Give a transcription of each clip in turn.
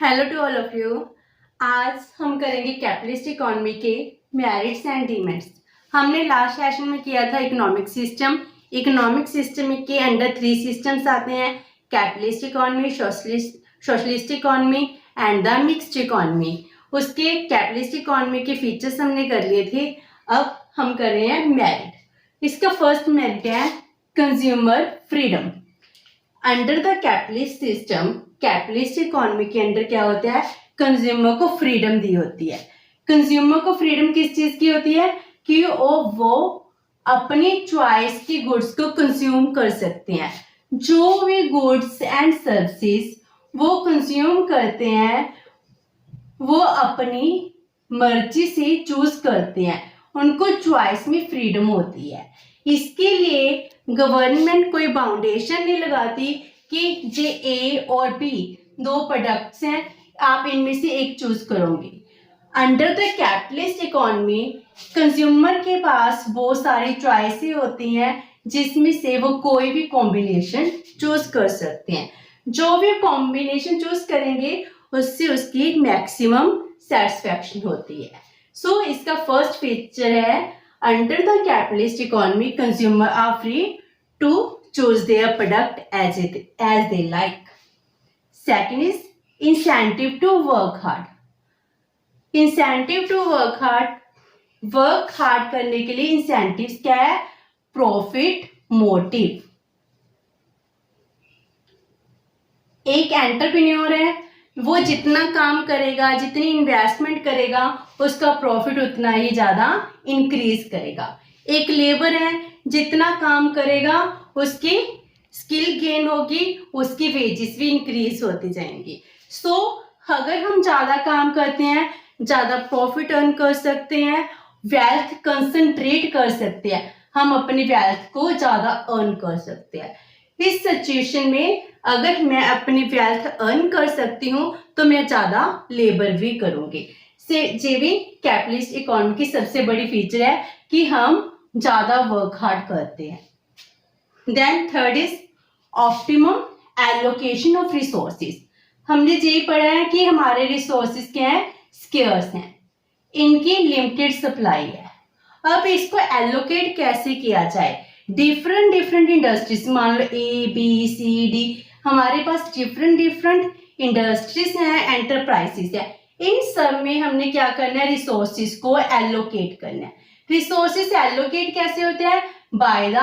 Hello to all of you. आज हम करेंगे कैपिटलिस्ट इकोनॉमी के मेरिट्स एंड डिमेरिट्स। हमने लास्ट सेशन में किया था इकोनॉमिक सिस्टम। इकोनॉमिक सिस्टम के अंडर 3 सिस्टम्स आते हैं, capitalist economy, socialist economy and the mixed economy. उसके कैपिटलिस्ट इकोनॉमी के फीचर्स हमने कर लिए थे। अब हम कर रहे हैं मेरिट। इसका फर्स्ट मेरिट है consumer freedom. Under the capitalist system, capitalist economy के अंदर क्या होता है, कंज्यूमर को फ्रीडम दी होती है। कंज्यूमर को फ्रीडम किस चीज की होती है कि वो अपनी चॉइस की गुड्स को कंज्यूम कर सकते हैं। जो भी गुड्स एंड सर्विसेज वो कंज्यूम करते हैं वो अपनी मर्जी से चूज करते हैं, उनको चॉइस में फ्रीडम होती है। इसके लिए गवर्नमेंट कोई बाउंडेशन नहीं लगाती कि जे ए और बी 2 प्रोडक्ट्स हैं, आप इनमें से एक चूज करोगे। Under the capitalist economy consumer के पास बहुत सारी चॉइसेस होती हैं जिसमें से वो कोई भी कॉम्बिनेशन चूज कर सकते हैं। जो भी कॉम्बिनेशन चूज करेंगे उससे उसकी मैक्सिमम सेटिस्फैक्शन होती है। सो इसका फर्स्ट फीचर है under the capitalist economy consumer are free to choose their product as they like. Second is incentive to work hard. Incentive to work hard. Work hard करने के लिए incentives क्या है? Profit motive. एक entrepreneur है, वो जितना काम करेगा, जितनी इन्वेस्टमेंट करेगा, उसका प्रॉफिट उतना ही ज्यादा इंक्रीज करेगा। एक लेबर है, जितना काम करेगा उसकी स्किल गेन होगी, उसकी वेजेस भी इंक्रीज होती जाएंगी। सो अगर हम ज्यादा काम करते हैं, ज्यादा प्रॉफिट अर्न कर सकते हैं, वेल्थ कंसंट्रेट कर सकते हैं, हम अपनी वेल्थ को ज्यादा अर्न कर सकते हैं। इस सिचुएशन में अगर मैं अपनी वेल्थ अर्न कर सकती हूँ तो मैं ज्यादा लेबर भी करूंगी। ये भी कैपिटलिस्ट इकोनॉमी की सबसे बड़ी फीचर है कि हम ज्यादा वर्क हार्ड करते हैं। Then third is optimum allocation of resources. हमने यही पढ़ा है कि हमारे रिसोर्सेज क्या है, स्केर्स हैं, इनकी लिमिटेड सप्लाई है। अब इसको एलोकेट कैसे किया जाए? डिफरेंट इंडस्ट्रीज, मान लो ए बी सी डी, हमारे पास डिफरेंट इंडस्ट्रीज हैं, एंटरप्राइजेस है। इन सब में हमने क्या करना है, रिसोर्सेज को एलोकेट करना है। रिसोर्सेज एलोकेट कैसे होते हैं? By the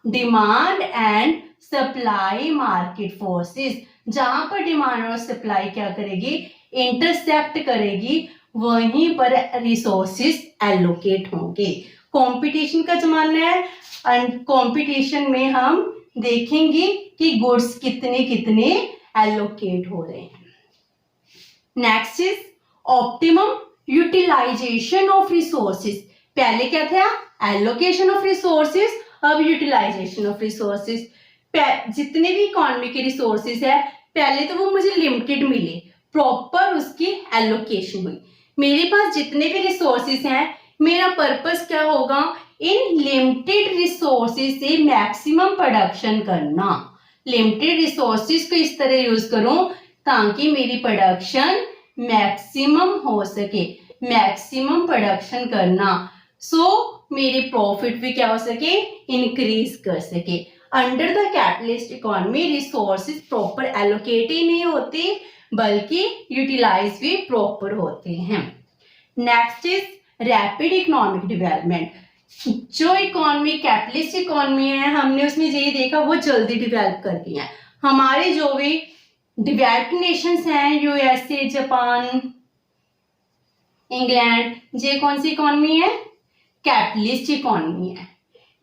demand and supply market forces. जहां पर डिमांड और सप्लाई क्या करेगी, इंटरसेक्ट करेगी, वहीं पर रिसोर्सेज एलोकेट होंगे। कंपटीशन का जमाना है एंड कंपटीशन में हम देखेंगे कि गुड्स कितने एलोकेट हो रहे हैं। Next is optimum utilisation of resources. पहले क्या था, एलोकेशन ऑफ रिसोर्सेज, अब यूटिलाइजेशन ऑफ रिसोर्सेज। जितने भी इकोनॉमी के रिसोर्सेज है, पहले तो वो मुझे लिमिटेड मिले, प्रॉपर उसकी एलोकेशन हुई। मेरे पास जितने भी रिसोर्सेज हैं, मेरा पर्पस क्या होगा, इन लिमिटेड रिसोर्सेज से मैक्सिमम प्रोडक्शन करना। लिमिटेड रिसोर्सेज को इस तरह यूज करूं ताकि मेरी प्रोडक्शन मैक्सिमम हो सके, मैक्सिमम प्रोडक्शन करना। मेरे प्रॉफिट भी क्या हो सके, इंक्रीज कर सके। Under the capitalist economy resources proper allocate ही नहीं होते बल्कि यूटिलाइज भी प्रॉपर होते हैं। Next is rapid economic development. जो इकोनॉमी कैपिटलिस्ट इकोनॉमी है, हमने उसमें यही देखा वो जल्दी डेवलप करती है। हमारे जो भी डेवलप्ड नेशंस हैं, यूएसए, जापान, इंग्लैंड, ये कौन सी इकोनॉमी है, कैपिटलिस्ट इकोनॉमी है।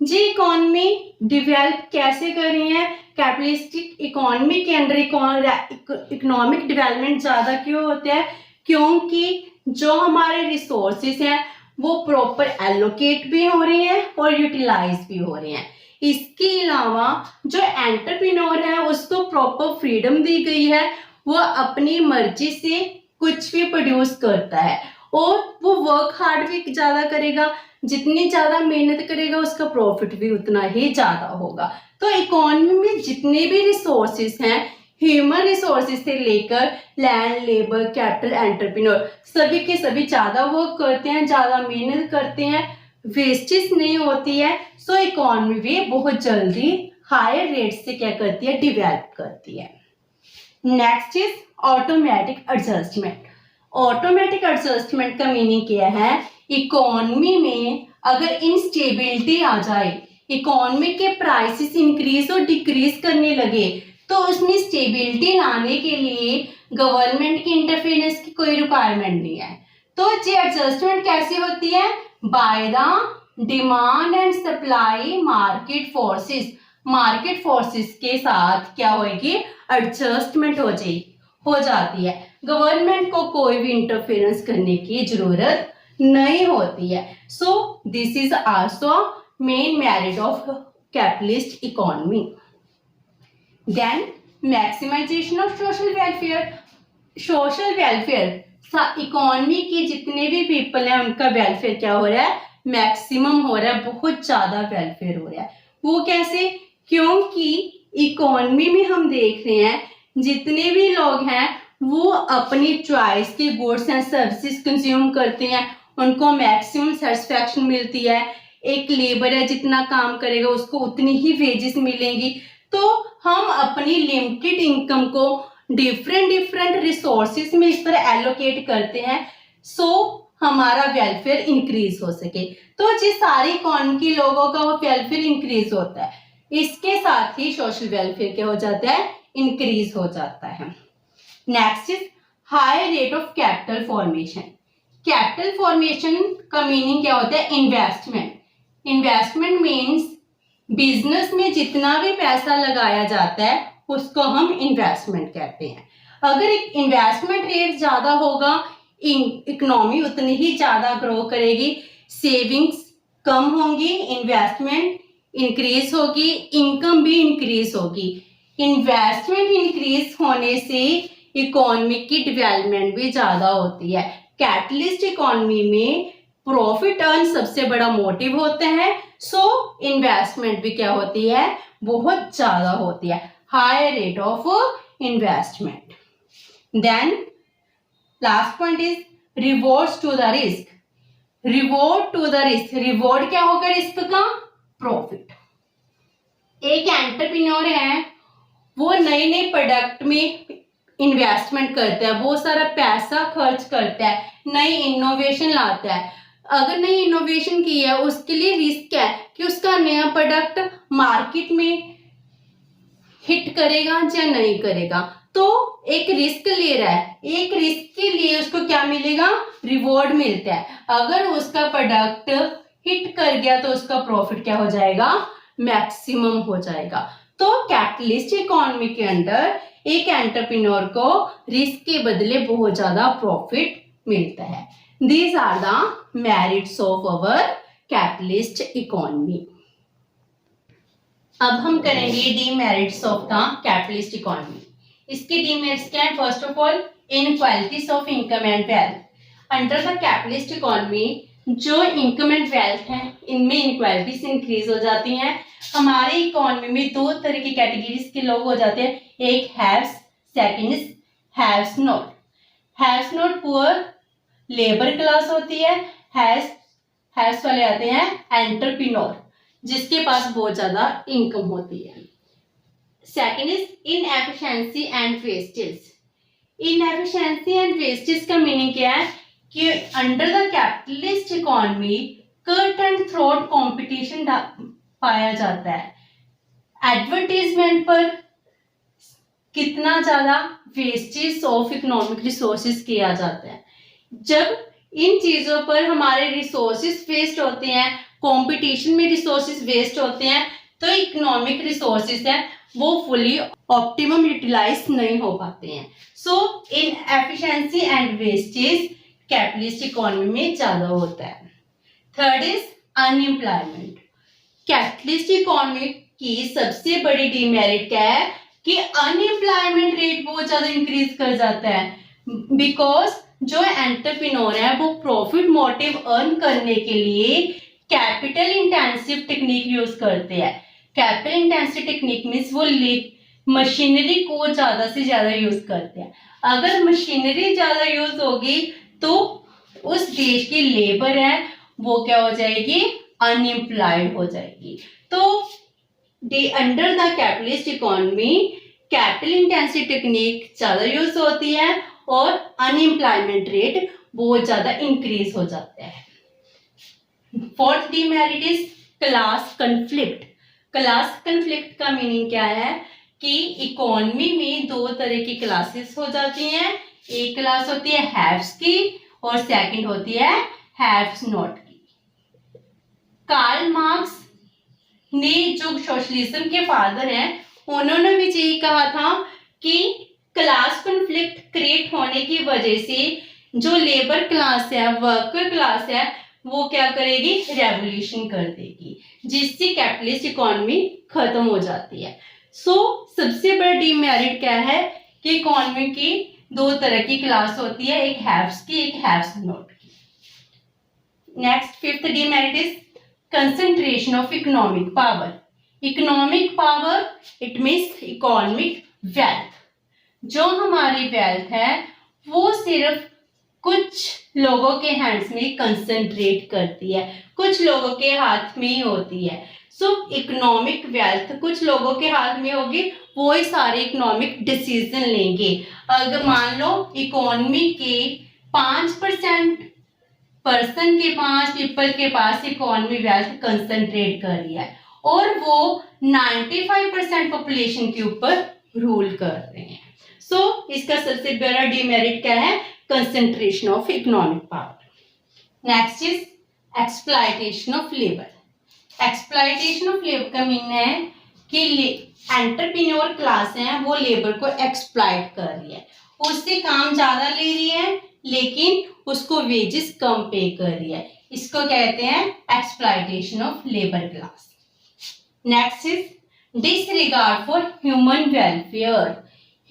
जी इकोनॉमी डेवलप कैसे कर रही है, कैपिटलिस्टिक इकोनॉमी के अंदर इकोनॉमिक डेवलपमेंट ज्यादा क्यों होता है, क्योंकि जो हमारे रिसोर्सेज हैं वो प्रॉपर एलोकेट भी हो रही हैं और यूटिलाइज भी हो रही हैं। इसके अलावा जो एंटरप्रेन्योर है उसको प्रॉपर फ्रीडम दी गई है, वो अपनी मर्जी से कुछ भी प्रोड्यूस करता है और वो वर्क हार्ड भी ज्यादा करेगा। जितनी ज्यादा मेहनत करेगा उसका प्रॉफिट भी उतना ही ज्यादा होगा। तो इकोनॉमी में जितने भी रिसोर्सेस हैं ह्यूमन रिसोर्सेज से लेकर लैंड, लेबर, कैपिटल, एंटरप्रेन्योर सभी के सभी ज़्यादा वर्क करते हैं, ज़्यादा मेहनत करते हैं, वेस्टेज नहीं होती है। सो इकोनॉमी भी बहुत जल्दी हायर रेट से क्या करती है, डिवेल्प करती है। Next is automatic adjustment. Automatic adjustment का मीनिंग क्या है, इकोनॉमी में अगर इंस्टेबिलिटी आ जाए, इकोनॉमी के प्राइसेस इंक्रीज और डिक्रीज करने लगे, तो उसमें स्टेबिलिटी लाने के लिए गवर्नमेंट की इंटरफेरेंस की कोई रिक्वायरमेंट नहीं है। तो ये एडजस्टमेंट कैसे होती है, by the demand and supply market forces. Market forces के साथ क्या होगी, एडजस्टमेंट हो जाती है। गवर्नमेंट को कोई भी इंटरफेरेंस करने की जरूरत नहीं होती है। So this is also main merit of capitalist economy. Then maximisation of social welfare. Social welfare, economy के जितने भी पीपल हैं उनका वेलफेयर क्या हो रहा है, मैक्सिमम हो रहा है, बहुत ज्यादा वेलफेयर हो रहा है। वो कैसे, क्योंकि इकोनॉमी में हम देख रहे हैं जितने भी लोग हैं वो अपनी चॉइस के गुड्स एंड सर्विसेज कंज्यूम करते हैं, उनको मैक्सिमम सेटिस्फैक्शन मिलती है। एक लेबर है, जितना काम करेगा उसको उतनी ही वेजेस मिलेंगी। तो हम अपनी लिमिटेड इनकम को डिफरेंट रिसोर्सेज में इस तरह एलोकेट करते हैं, सो हमारा वेलफेयर इंक्रीज हो सके। तो जिस सारी इकोनॉमी के लोगों का वो वेलफेयर इंक्रीज होता है, इसके साथ ही सोशल वेलफेयर क्या हो जाता है, इंक्रीज हो जाता है। Next is high rate of capital formation. Capital formation का मीनिंग क्या होता है, इन्वेस्टमेंट। इन्वेस्टमेंट मीन्स बिजनेस में जितना भी पैसा लगाया जाता है उसको हम इन्वेस्टमेंट कहते हैं। अगर एक इन्वेस्टमेंट रेट ज्यादा होगा, इकोनॉमी उतनी ही ज्यादा ग्रो करेगी, सेविंग्स कम होंगी, इन्वेस्टमेंट इंक्रीज होगी, इनकम भी इंक्रीज होगी। इन्वेस्टमेंट इंक्रीज होने से इकोनॉमी की डेवलपमेंट भी ज्यादा होती है। कैपिटलिस्ट इकोनॉमी में प्रॉफिट अर्न सबसे बड़ा मोटिव होता है, सो इन्वेस्टमेंट भी क्या होती है, बहुत ज्यादा होती है, higher rate of investment. Then last point is rewards to the risk. Reward to the risk, reward क्या होगा रिस्क का, प्रॉफिट। एक एंटरप्रेन्योर है, वो नए नए प्रोडक्ट में इन्वेस्टमेंट करता है, बहुत सारा पैसा खर्च करता है, नई इनोवेशन लाता है। अगर नई इनोवेशन की है, उसके लिए रिस्क है कि उसका नया प्रोडक्ट मार्केट में हिट करेगा या नहीं करेगा, तो एक रिस्क ले रहा है, एक रिस्क के लिए उसको क्या मिलेगा, रिवॉर्ड मिलता है। अगर उसका प्रोडक्ट हिट कर गया तो उसका प्रॉफिट क्या हो जाएगा, मैक्सिमम हो जाएगा। तो कैपिटलिस्ट इकोनॉमी के अंदर एक एंटरप्रेन्योर को रिस्क के बदले बहुत ज्यादा प्रॉफिट मिलता है। These are the merits of our capitalist economy. अब हम करेंगे demerits of the capitalist economy. इसके demerits क्या है, first of all inequalities of income and wealth. Under the capitalist economy जो इनकम एंड वेल्थ है इनमें इनक्वालिटीज इंक्रीज हो जाती हैं। हमारे इकोनॉमी में दो तरह की कैटेगरीज के लोग हो जाते हैं, एक haves, second is haves not. Haves not poor labour class होती है, हैव्स वाले आते हैं एंटरप्रेन्योर, जिसके पास बहुत ज्यादा इनकम होती है। Second is inefficiency and wastage. Inefficiency and wastage का मीनिंग क्या है कि under the capitalist economy cut and throat competition पाया जाता है। एडवर्टाइजमेंट पर कितना ज्यादा वेस्टेज ऑफ इकोनॉमिक रिसोर्सेज किया जाता है। जब इन चीजों पर हमारे रिसोर्सेज वेस्ट होते हैं, कंपटीशन में रिसोर्सेज वेस्ट होते हैं, तो इकोनॉमिक रिसोर्सेज हैं वो फुली ऑप्टिमम यूटिलाइज नहीं हो पाते हैं। So inefficiency and wastage capitalist economy में ज्यादा होता है। Third is unemployment. Capitalist economy की सबसे बड़ी डिमेरिट क्या है कि अनएम्प्लॉयमेंट रेट बहुत ज्यादा इंक्रीज कर जाता है, बिकॉज जो एंटरप्रेन्योर है वो प्रॉफिट मोटिव अर्न करने के लिए कैपिटल इंटेंसिव टेक्निक यूज करते हैं। कैपिटल इंटेंसिव टेक्निक मीन्स वो मशीनरी को ज्यादा से ज्यादा यूज करते हैं। अगर मशीनरी ज्यादा यूज होगी तो उस देश की लेबर है वो क्या हो जाएगी, अनएम्प्लॉयड हो जाएगी। तो under the capitalist economy capital intensive technique ज्यादा यूज होती है और अनएम्प्लॉयमेंट रेट बहुत ज्यादा इंक्रीज हो जाता है। Fourth demerit is class conflict. Class conflict का मीनिंग क्या है कि इकोनॉमी में दो तरह की क्लासेस हो जाती हैं। एक क्लास होती है हैव्स की और सेकंड होती है हैव्स नॉट की। कार्ल मार्क्स ने, जो सोशलिज्म के फादर हैं, उन्होंने भी यही कहा था कि क्लास कॉन्फ्लिक्ट क्रिएट होने की वजह से जो लेबर क्लास है, वर्कर क्लास है, वो क्या करेगी, रेवोल्यूशन कर देगी, जिससे कैपिटलिस्ट इकोनॉमी खत्म हो जाती है। सबसे बड़ा डीमेरिट क्या है कि इकोनॉमी की दो तरह की क्लास होती है, एक हैव्स की, एक हैव्स नॉट की। Next fifth demerit is concentration of economic power. Economic power it means economic wealth. जो हमारी वेल्थ है वो सिर्फ कुछ लोगों के हैंड्स में कंसंट्रेट करती है, कुछ लोगों के हाथ में ही होती है। इकोनॉमिक वेल्थ कुछ लोगों के हाथ में होगी, वो ही सारे इकोनॉमिक डिसीजन लेंगे। अगर मान लो इकोनॉमी के 5% पर्सन के पास, पीपल के पास इकोनॉमी वेल्थ कंसंट्रेट कर रही है और वो 95% पॉपुलेशन के ऊपर रूल कर रहे हैं। इसका सबसे बड़ा डिमेरिट क्या है, concentration of economic power. Next is exploitation of labour. Exploitation of labour का मीनिंग है कि एंटरप्रेन्योर क्लास है वो लेबर को एक्सप्लॉयट कर रही है, उससे काम ज्यादा ले रही है लेकिन उसको वेजेस कम पे कर रही है। इसको कहते हैं exploitation of labour class. Next is disregard for human welfare.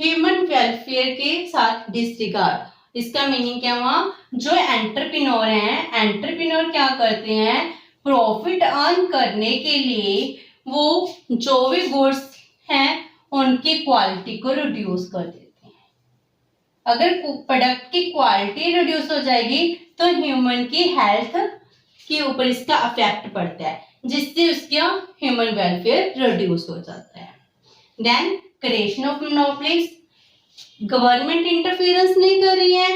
Human welfare के साथ डिसरिगार्ड, इसका मीनिंग क्या हुआ, जो एंटरप्रेन्योर हैं, एंटरप्रेन्योर क्या करते हैं, प्रॉफिट अर्न करने के लिए वो जो भी गुड्स हैं उनकी क्वालिटी को रिड्यूस कर देते हैं। अगर प्रोडक्ट की क्वालिटी रिड्यूस हो जाएगी तो ह्यूमन की हेल्थ के ऊपर इसका इफेक्ट पड़ता है, जिससे उसका ह्यूमन वेलफेयर रिड्यूस हो जाता है। Then creation of monopolies, government interference नहीं कर रही है,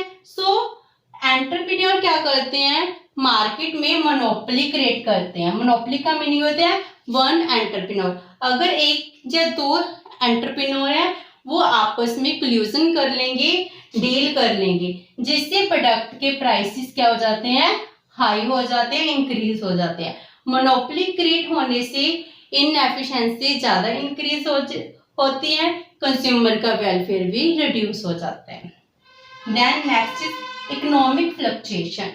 एंटरप्रेन्योर क्या करते हैं, मार्केट में मोनोपोली क्रिएट करते हैं। मोनोपोली का मीनिंग होता है वन एंटरप्रेन्योर। अगर एक या दो एंटरप्रेन्योर है वो आपस में कोल्यूजन कर लेंगे, डील कर लेंगे, जिससे प्रोडक्ट के प्राइसेस क्या हो जाते हैं, हाई हो जाते हैं, इंक्रीज हो जाते हैं। मोनोपोली क्रिएट होने से इनएफिशिएंसी ज्यादा इंक्रीज होती है, कंज्यूमर का वेलफेयर भी रिड्यूस हो जाता है। Then next is economic fluctuation.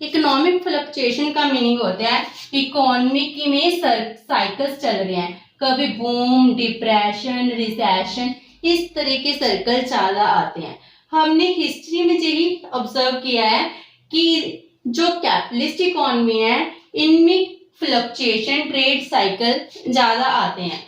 Economic fluctuation का मीनिंग होता है इकोनॉमी में साइकिल्स चल रहे हैं, कभी बूम, डिप्रेशन, रिसेशन, इस तरह के सर्कल ज्यादा आते हैं। हमने हिस्ट्री में यही ऑब्जर्व किया है कि जो कैपिटलिस्ट इकोनॉमी है इनमें फ्लक्चुएशन, ट्रेड साइकिल ज्यादा आते हैं।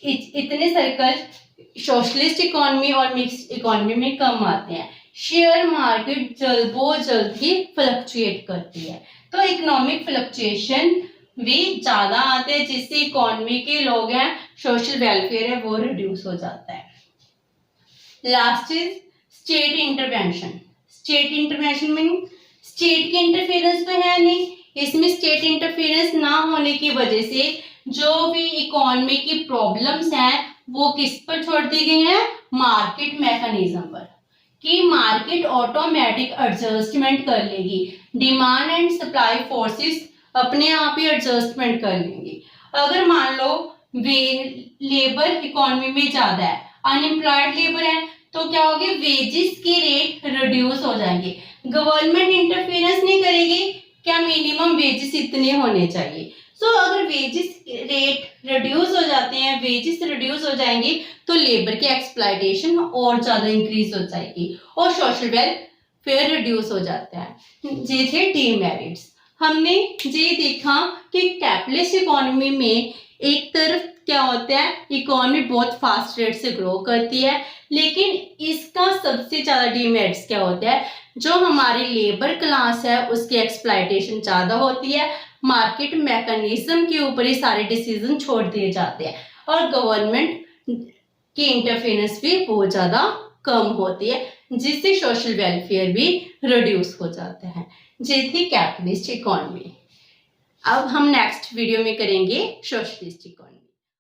इतने सर्कल सोशलिस्ट इकोनॉमी और मिक्स्ड इकोनॉमी में कम आते हैं। शेयर मार्केट जल्द ही फ्लक्चुएट करती है, तो इकोनॉमिक फ्लक्चुएशन भी ज्यादा आते हैं, जिससे इकोनॉमी के लोग हैं, सोशल वेलफेयर है वो रिड्यूस हो जाता है। Last is state intervention. State intervention meaning state की इंटरफेरेंस तो है नहीं, इसमें स्टेट इंटरफेरेंस ना होने की वजह से जो भी इकोनॉमी की प्रॉब्लम्स हैं वो किस पर छोड़ दी गई हैं, मार्केट मैकेनिज्म पर, कि मार्केट ऑटोमेटिक एडजस्टमेंट कर लेगी, डिमांड एंड सप्लाई फोर्सेस अपने आप ही एडजस्टमेंट कर लेंगी। अगर मान लो लेबर इकोनॉमी में ज्यादा है, अनएम्प्लॉयड लेबर है, तो क्या होगी, वेजेस के रेट रिड्यूस हो जाएंगे। गवर्नमेंट इंटरफेरेंस नहीं करेगी, क्या मिनिमम वेजेस इतने होने चाहिए। अगर वेजेस रेट रिड्यूस हो जाते हैं, वेजेस रिड्यूस हो जाएंगे तो लेबर की एक्सप्लॉयटेशन और ज्यादा इंक्रीज हो जाएगी और सोशल वेलफेयर रिड्यूस हो जाता है। ये थे डीमेरिट्स। हमने ये देखा कि कैपिटलिस्ट इकोनॉमी में एक तरफ क्या होता है, इकोनॉमी बहुत फास्ट रेट से ग्रो करती है, लेकिन इसका सबसे ज़्यादा डीमेरिट्स क्या होता है, जो हमारी लेबर क्लास है उसकी एक्सप्लॉयटेशन ज़्यादा होती है, मार्केट मैकेनिज्म के ऊपर ही सारे डिसीजन छोड़ दिए जाते हैं और गवर्नमेंट की इंटरफेरेंस भी बहुत ज़्यादा कम होती है, जिससे सोशल वेलफेयर भी रिड्यूस हो जाता है। ये थी कैपिटलिस्ट इकोनॉमी। अब हम नेक्स्ट वीडियो में करेंगे सोशलिस्ट इकोनॉमी।